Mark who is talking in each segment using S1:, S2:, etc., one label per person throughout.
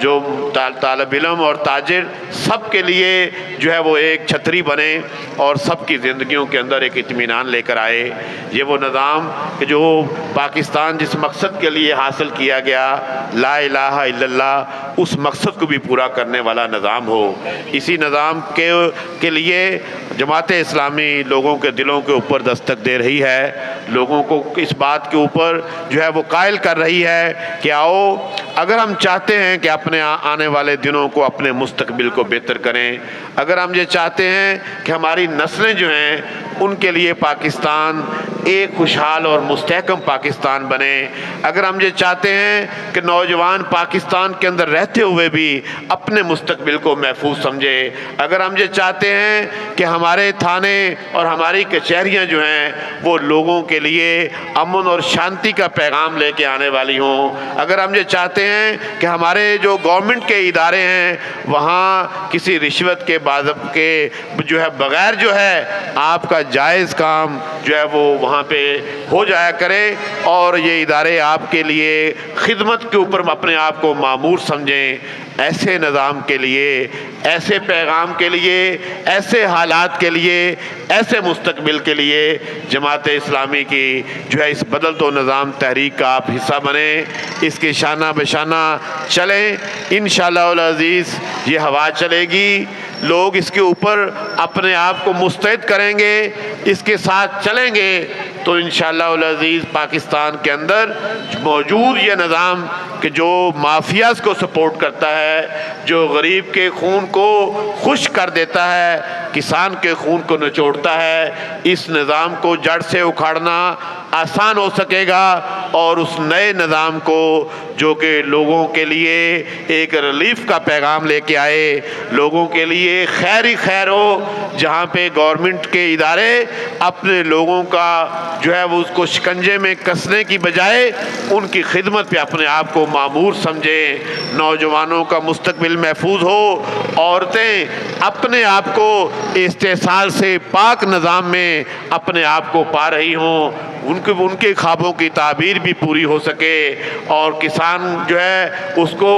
S1: جو طالب علم اور تاجر سب کے لیے جو ہے وہ ایک چھتری بنے اور سب کی زندگیوں کے اندر ایک اطمینان لے کر آئے۔ یہ وہ نظام کہ جو پاکستان جس مقصد کے لیے حاصل کیا گیا، لا الہ الا اللہ، اس مقصد کو بھی پورا کرنے والا نظام ہو۔ اسی نظام کے لیے جماعت اسلامی لوگوں کے دلوں کے اوپر دستک دے رہی ہے، لوگوں کو اس بات کے اوپر جو ہے وہ قائل کر رہی ہے کہ آؤ، اگر ہم چاہتے ہیں کہ اپنے آنے والے دنوں کو، اپنے مستقبل کو بہتر کریں، اگر ہم یہ چاہتے ہیں کہ ہماری نسلیں جو ہیں ان کے لیے پاکستان ایک خوشحال اور مستحکم پاکستان بنے، اگر ہم یہ چاہتے ہیں کہ نوجوان پاکستان کے اندر رہتے ہوئے بھی اپنے مستقبل کو محفوظ سمجھے، اگر ہم یہ چاہتے ہیں کہ ہمارے تھانے اور ہماری کچہریاں جو ہیں وہ لوگوں کے لیے امن اور شانتی کا پیغام لے کے آنے والی ہوں، اگر ہم یہ چاہتے ہیں کہ ہمارے جو گورنمنٹ کے ادارے ہیں وہاں کسی رشوت کے کے جو ہے بغیر جو ہے آپ کا جائز کام جو ہے وہ وہاں پہ ہو جایا کرے، اور یہ ادارے آپ کے لیے خدمت کے اوپر اپنے آپ کو مامور سمجھیں، ایسے نظام کے لیے، ایسے پیغام کے لیے، ایسے حالات کے لیے، ایسے مستقبل کے لیے جماعت اسلامی کی جو ہے اس بدل تو نظام تحریک کا آپ حصہ بنیں، اس کے شانہ بشانہ چلیں، انشاءاللہ العزیز یہ ہوا چلے گی، لوگ اس کے اوپر اپنے آپ کو مستعد کریں گے، اس کے ساتھ چلیں گے تو انشاءاللہ العزیز پاکستان کے اندر موجود یہ نظام کہ جو مافیاز کو سپورٹ کرتا ہے، جو غریب کے خون کو خشک کر دیتا ہے، کسان کے خون کو نچوڑتا ہے، اس نظام کو جڑ سے اکھاڑنا آسان ہو سکے گا، اور اس نئے نظام کو جو کہ لوگوں کے لیے ایک ریلیف کا پیغام لے کے آئے، لوگوں کے لیے خیر ہی خیر ہو، جہاں پہ گورنمنٹ کے ادارے اپنے لوگوں کا جو ہے وہ اس کو شکنجے میں کسنے کی بجائے ان کی خدمت پہ اپنے آپ کو مامور سمجھیں، نوجوانوں کا مستقبل محفوظ ہو، عورتیں اپنے آپ کو استحصال سے پاک نظام میں اپنے آپ کو پا رہی ہوں، ان کے خوابوں کی تعبیر بھی پوری ہو سکے، اور کسان جو ہے اس کو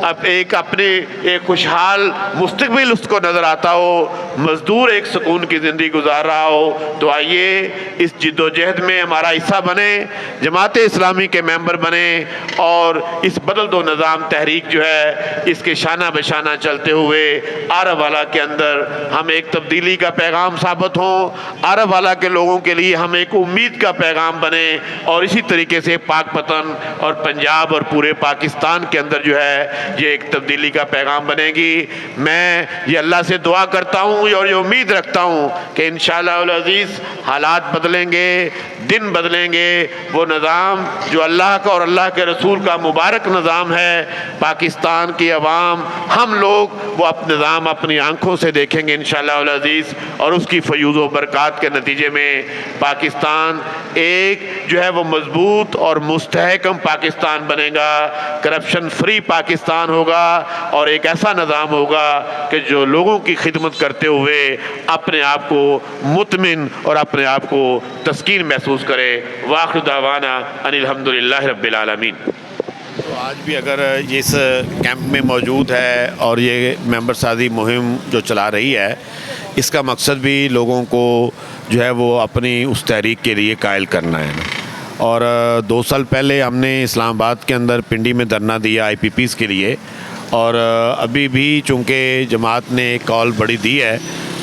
S1: اب اپنے ایک خوشحال مستقبل اس کو نظر آتا ہو، مزدور ایک سکون کی زندگی گزار رہا ہو۔ تو آئیے اس جد و جہد میں ہمارا حصہ بنے، جماعت اسلامی کے ممبر بنے، اور اس بدل دو نظام تحریک جو ہے اس کے شانہ بشانہ چلتے ہوئے عرب والا کے اندر ہم ایک تبدیلی کا پیغام ثابت ہوں، عرب والا کے لوگوں کے لیے ہم ایک امید کا پیغام بنے، اور اسی طریقے سے پاک پتن اور پنجاب اور پورے پاکستان کے اندر جو ہے یہ ایک تبدیلی کا پیغام بنے گی۔ میں یہ اللہ سے دعا کرتا ہوں اور یہ امید رکھتا ہوں کہ انشاءاللہ العزیز حالات بدلیں گے، دن بدلیں گے، وہ نظام جو اللہ کا اور اللہ کے رسول کا مبارک نظام ہے، پاکستان کی عوام ہم لوگ وہ نظام اپنی آنکھوں سے دیکھیں گے انشاءاللہ العزیز، اور اس کی فیوض و برکات کے نتیجے میں پاکستان ایک جو ہے وہ مضبوط اور مستحکم پاکستان بنے گا، کرپشن فری پاکستان ہوگا، اور ایک ایسا نظام ہوگا کہ جو لوگوں کی خدمت کرتے ہوئے اپنے آپ کو مطمئن اور اپنے آپ کو تسکین محسوس کرے۔ وآخر دعوانا ان الحمدللہ رب العالمین۔ تو آج بھی اگر اس کیمپ میں موجود ہے اور یہ ممبر سازی مہم جو چلا رہی ہے، اس کا مقصد بھی لوگوں کو جو ہے وہ اپنی اس تحریک کے لیے قائل کرنا ہے، اور 2 سال پہلے ہم نے اسلام آباد کے اندر پنڈی میں دھرنا دیا آئی پی پیز کے لیے، اور ابھی بھی چونکہ جماعت نے ایک کال بڑی دی ہے،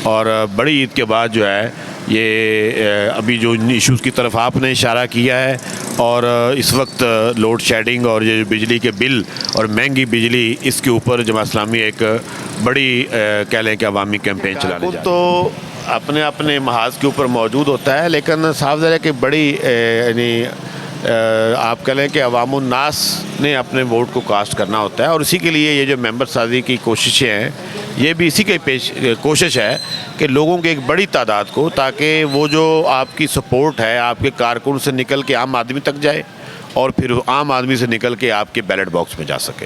S1: اور بڑی عید کے بعد جو ہے یہ ابھی جو ایشوز کی طرف آپ نے اشارہ کیا ہے، اور اس وقت لوڈ شیڈنگ اور یہ بجلی کے بل اور مہنگی بجلی، اس کے اوپر جماعت اسلامی ایک بڑی کہہ لیں کہ عوامی کیمپین چلانے جا رہی ہے۔ تو اپنے محاذ کے اوپر موجود ہوتا ہے، لیکن صاف ظاہر ہے کہ بڑی یعنی آپ کہہ لیں کہ عوام الناس نے اپنے ووٹ کو کاسٹ کرنا ہوتا ہے، اور اسی کے لیے یہ جو ممبر سازی کی کوششیں ہیں یہ بھی اسی کی کوشش ہے کہ لوگوں کی ایک بڑی تعداد کو، تاکہ وہ جو آپ کی سپورٹ ہے آپ کے کارکن سے نکل کے عام آدمی تک جائے، اور پھر عام آدمی سے نکل کے آپ کے بیلٹ باکس میں جا سکے۔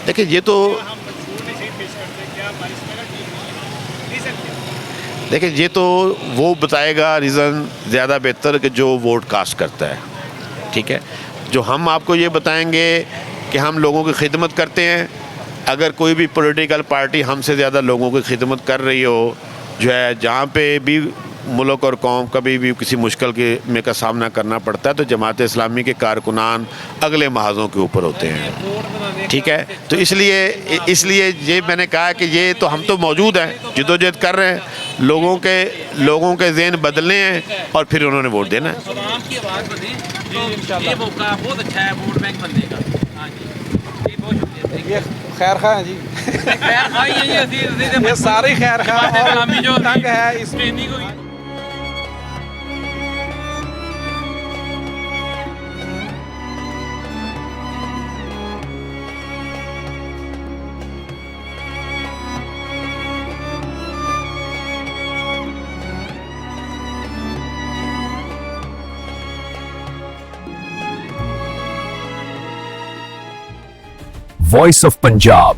S1: دیکھیں یہ تو وہ بتائے گا ریزن زیادہ بہتر کہ جو ووٹ کاسٹ کرتا ہے، ٹھیک ہے۔ جو ہم آپ کو یہ بتائیں گے کہ ہم لوگوں کی خدمت کرتے ہیں. اگر کوئی بھی پولیٹیکل پارٹی ہم سے زیادہ لوگوں کی خدمت کر رہی ہو, جو ہے جہاں پہ بھی ملک اور قوم کبھی بھی کسی مشکل میں کا سامنا کرنا پڑتا ہے, تو جماعت اسلامی کے کارکنان اگلے محاذوں کے اوپر ہوتے ہیں. ٹھیک ہے, تو اس لیے یہ میں نے کہا کہ یہ تو ہم تو موجود ہیں, جدوجہد کر رہے ہیں, لوگوں کے ذہن بدلنے ہیں اور پھر انہوں نے ووٹ دینا ہے.
S2: عوام کی آواز بدیں تو یہ موقع بہت اچھا ہے ووٹ بینک بننے کا. ہاں جی, جی بہت شکریہ.
S3: یہ خیر خواہ ہیں جی,
S2: خیر خواہ
S3: یہ سارے خیر خواہ
S2: اسلامی جو
S3: تنگ ہے اس میں.
S2: ٹریننگ ہوئی.
S4: Voice of Punjab